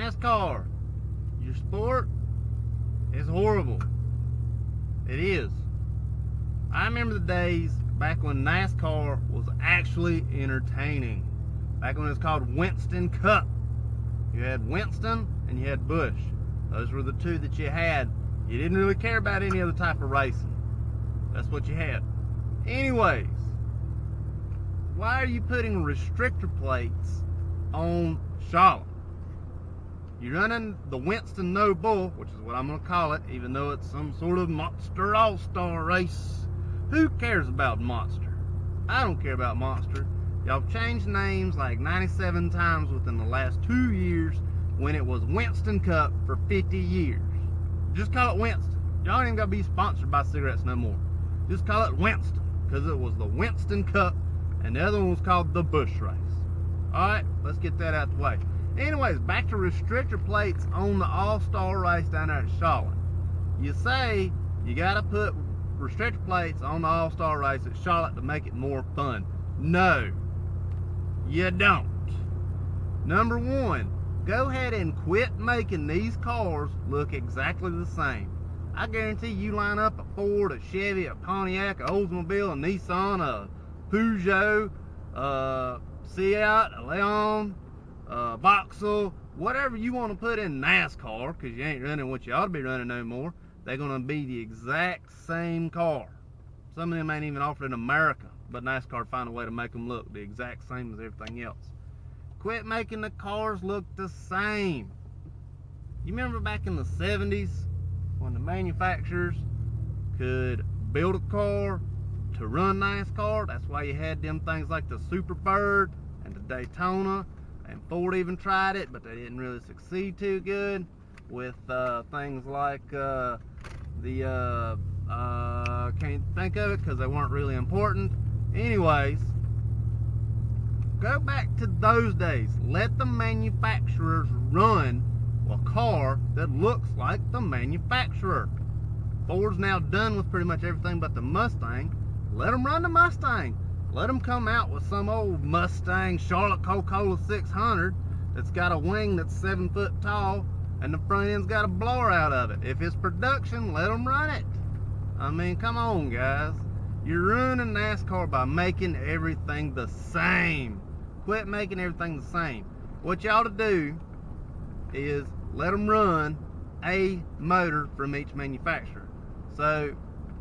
NASCAR, your sport is horrible. It is. I remember the days back when NASCAR was actually entertaining. Back when it was called Winston Cup. You had Winston and you had Busch. Those were the two that you had. You didn't really care about any other type of racing. That's what you had. Anyways, why are you putting restrictor plates on Charlotte? You're running the Winston No Bull, which is what I'm going to call it, even though it's some sort of monster all-star race. Who cares about Monster? I don't care about Monster. Y'all changed names like 97 times within the last 2 years when it was Winston Cup for 50 years. Just call it Winston. Y'all ain't even got to be sponsored by cigarettes no more. Just call it Winston, because it was the Winston Cup and the other one was called the Busch race. Alright, let's get that out the way. Anyways, back to restrictor plates on the all-star race down there at Charlotte. You say you got to put restrictor plates on the all-star race at Charlotte to make it more fun. No, you don't. Number one, go ahead and quit making these cars look exactly the same. I guarantee you line up a Ford, a Chevy, a Pontiac, a Oldsmobile, a Nissan, a Peugeot, Seat, a Leon, Vauxhall, whatever you want to put in NASCAR, because you ain't running what you ought to be running no more. They're going to be the exact same car. Some of them ain't even offered in America, but NASCAR find a way to make them look the exact same as everything else. Quit making the cars look the same. You remember back in the 70s when the manufacturers could build a car to run NASCAR? That's why you had them things like the Superbird and the Daytona, and Ford even tried it, but they didn't really succeed too good with things like can't think of it because they weren't really important. Anyways, go back to those days. Let the manufacturers run a car that looks like the manufacturer. Ford's now done with pretty much everything but the Mustang. Let them run the Mustang. Let them come out with some old Mustang Charlotte Coca-Cola 600 that's got a wing that's 7 foot tall and the front end's got a blower out of it. If it's production, let them run it. I mean, come on, guys. You're ruining NASCAR by making everything the same. Quit making everything the same. What you ought to do is let them run a motor from each manufacturer. So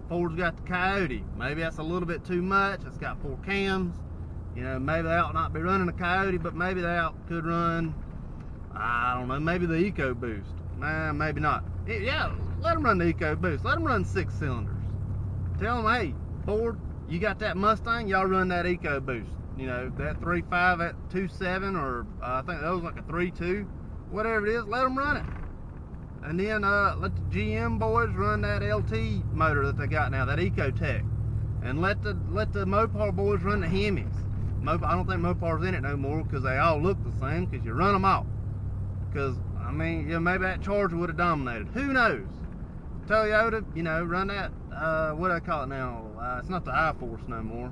Ford's got the Coyote. Maybe that's a little bit too much. It's got 4 cams. You know, maybe they ought not be running a Coyote, but maybe they could run, I don't know, maybe the EcoBoost. Nah, maybe not. Yeah, let them run the EcoBoost. Let them run 6 cylinders. Tell them, hey, Ford, you got that Mustang, y'all run that EcoBoost. You know, that 3.5 at 2.7, or I think that was like a 3.2, whatever it is, let them run it. And then let the GM boys run that LT motor that they got now, that Ecotech. And let the Mopar boys run the Hemis. I don't think Mopar's in it no more because they all look the same, because you run them all. Because, I mean, you know, maybe that Charger would have dominated. Who knows? Toyota, you know, run that, what do I call it now? It's not the I-Force no more.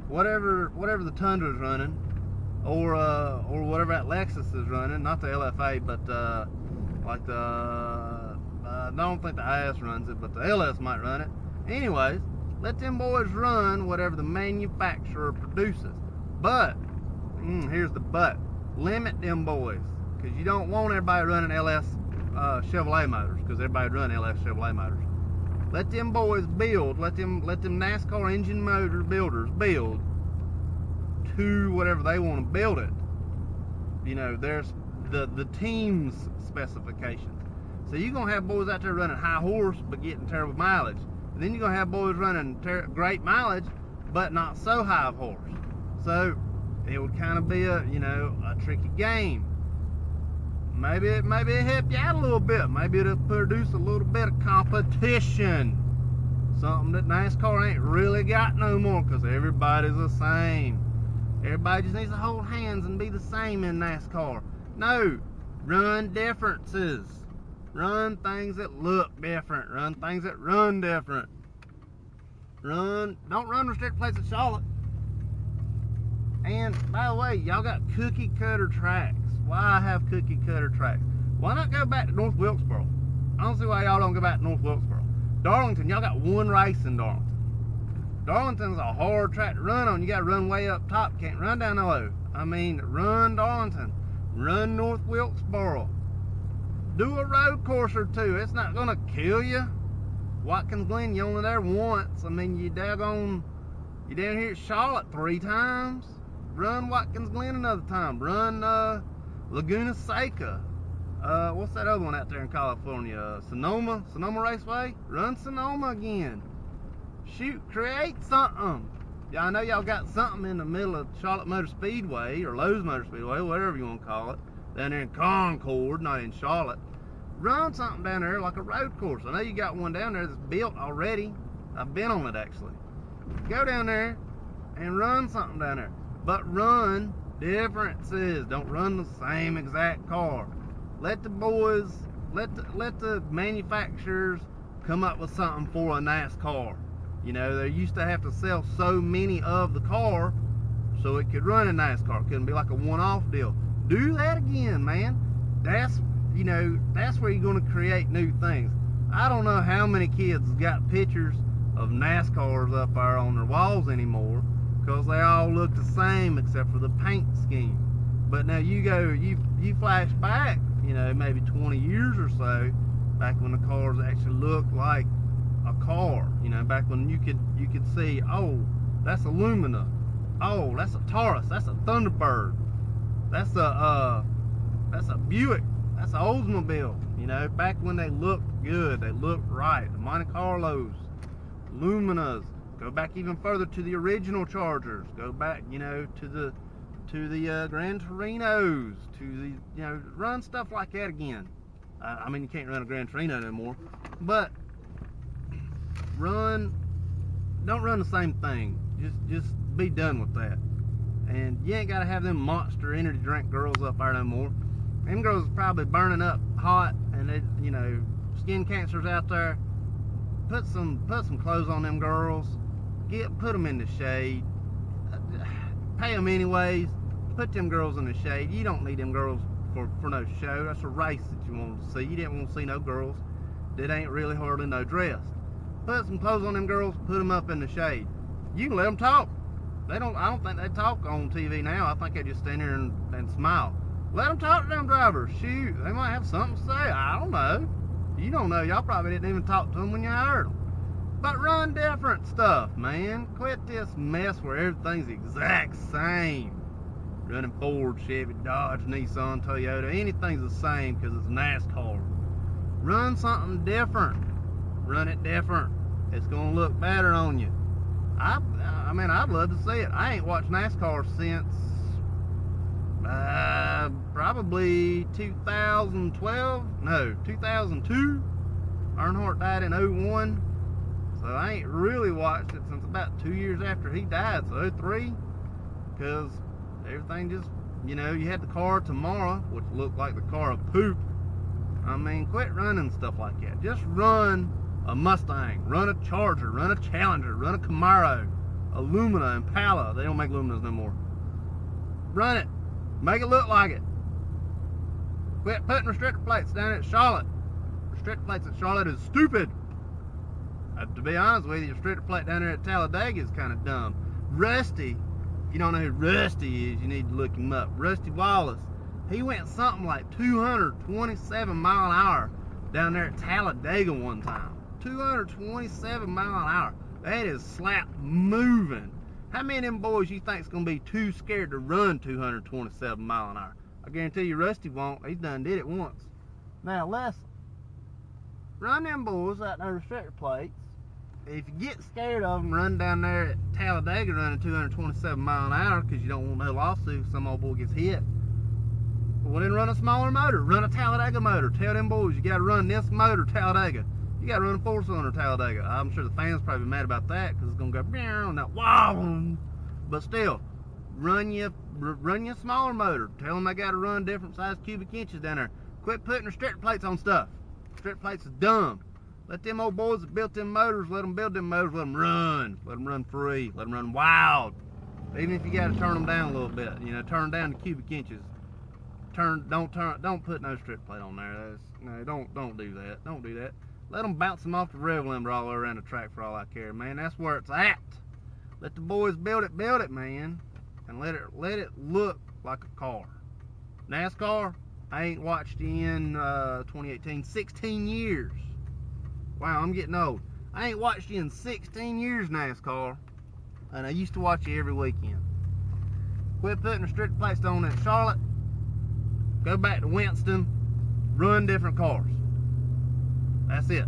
Whatever the Tundra's running, or whatever that Lexus is running, not the LFA, but like the, I don't think the IS runs it, but the LS might run it. Anyways, let them boys run whatever the manufacturer produces. But, here's the but, limit them boys, because you don't want everybody running LS Chevrolet motors, because everybody run LS Chevrolet motors. Let them boys build, let them NASCAR engine motor builders build to whatever they want to build it. You know, there's the team's specifications. So you're going to have boys out there running high horse but getting terrible mileage. And then you're going to have boys running great mileage but not so high of horse. So it would kind of be a, you know, a tricky game. Maybe it help you out a little bit. Maybe it'll produce a little bit of competition. Something that NASCAR ain't really got no more, because everybody's the same. Everybody just needs to hold hands and be the same in NASCAR. No, run differences. Run things that look different. Run things that run different. Don't run restricted plates at Charlotte. And by the way, y'all got cookie cutter tracks. Why have cookie cutter tracks? Why not go back to North Wilkesboro? I don't see why y'all don't go back to North Wilkesboro. Darlington, y'all got one race in Darlington. Darlington's a hard track to run on. You got to run way up top. Can't run down low. I mean, run Darlington. Run North Wilkesboro. Do a road course or two. It's not going to kill you. Watkins Glen, you only there once. I mean, you down here at Charlotte 3 times. Run Watkins Glen another time. Run Laguna Seca. What's that other one out there in California? Sonoma Raceway? Run Sonoma again. Shoot, create something. Yeah, I know y'all got something in the middle of Charlotte Motor Speedway or Lowe's Motor Speedway, whatever you want to call it, down there in Concord, not in Charlotte. Run something down there like a road course. I know you got one down there that's built already. I've been on it actually. Go down there and run something down there, but run differences. Don't run the same exact car. Let the boys, let the manufacturers come up with something for a NASCAR. You know, they used to have to sell so many of the car so it could run in NASCAR. It couldn't be like a one-off deal. Do that again, man. That's where you're going to create new things. I don't know how many kids got pictures of NASCARs up there on their walls anymore, because they all look the same except for the paint scheme. But now you flash back, you know, maybe 20 years or so, back when the cars actually looked like a car, you know, back when you could see, oh, that's a Lumina, oh, that's a Taurus, that's a Thunderbird, that's a Buick, that's an Oldsmobile, you know, back when they looked good, they looked right. The Monte Carlos, Luminas, go back even further to the original Chargers, go back, you know, to the Gran Torinos, to the, you know, run stuff like that again. I mean, you can't run a Gran Torino anymore, but don't run the same thing. Just be done with that. And you ain't gotta have them monster energy drink girls up there no more. Them girls is probably burning up hot, and they, you know, skin cancers out there. Put some clothes on them girls. Put them in the shade. Pay them anyways. Put them girls in the shade. You don't need them girls for no show. That's a race that you want to see. You didn't want to see no girls that ain't really hardly no dressed. Put some clothes on them girls, put them up in the shade. You can let them talk. I don't think they talk on TV now. I think they just stand there and smile. Let them talk to them drivers. Shoot, they might have something to say. I don't know. You don't know. Y'all probably didn't even talk to them when you hired them. But run different stuff, man. Quit this mess where everything's the exact same. Running Ford, Chevy, Dodge, Nissan, Toyota, anything's the same because it's NASCAR. Run something different. Run it different. It's gonna look better on you. I mean, I'd love to see it. I ain't watched NASCAR since probably 2012. No, 2002. Earnhardt died in 01. So I ain't really watched it since about 2 years after he died, so 03. Because everything just, you know, you had the car tomorrow, which looked like the car of poop. I mean, quit running stuff like that. Just run a Mustang, run a Charger, run a Challenger, run a Camaro, a Lumina, Impala. They don't make Luminas no more. Run it. Make it look like it. Quit putting restrictor plates down at Charlotte. Restrictor plates at Charlotte is stupid. To be honest with you, restrictor plate down there at Talladega is kind of dumb. Rusty, if you don't know who Rusty is, you need to look him up. Rusty Wallace. He went something like 227 mile an hour down there at Talladega one time. 227 mile an hour. That is slap moving. How many of them boys you think is going to be too scared to run 227 mile an hour? I guarantee you Rusty won't. He's done did it once. Now listen. Run them boys out there restrictor plates. If you get scared of them, run down there at Talladega running 227 mile an hour because you don't want no lawsuit if some old boy gets hit. Well, then run a smaller motor. Run a Talladega motor. Tell them boys you got to run this motor Talladega. You got to run a 4-cylinder Talladega. I'm sure the fans probably mad about that because it's going to go and that wow. But still, run your smaller motor. Tell them they got to run different size cubic inches down there. Quit putting restrictor plates on stuff. Restrictor plates is dumb. Let them old boys that built them motors, let them build them motors, let them run. Let them run free. Let them run wild. Even if you got to turn them down a little bit, you know, turn them down to cubic inches. Don't put no strip plate on there. No, don't do that. Don't do that. Let them bounce them off the rev limber all around the track for all I care, man. That's where it's at. Let the boys build it, man, and let it look like a car. NASCAR, I ain't watched in 2018, 16 years. Wow, I'm getting old. I ain't watched you in 16 years, NASCAR, and I used to watch you every weekend. Quit putting restricted plates on at Charlotte. Go back to Winston, run different cars. That's it.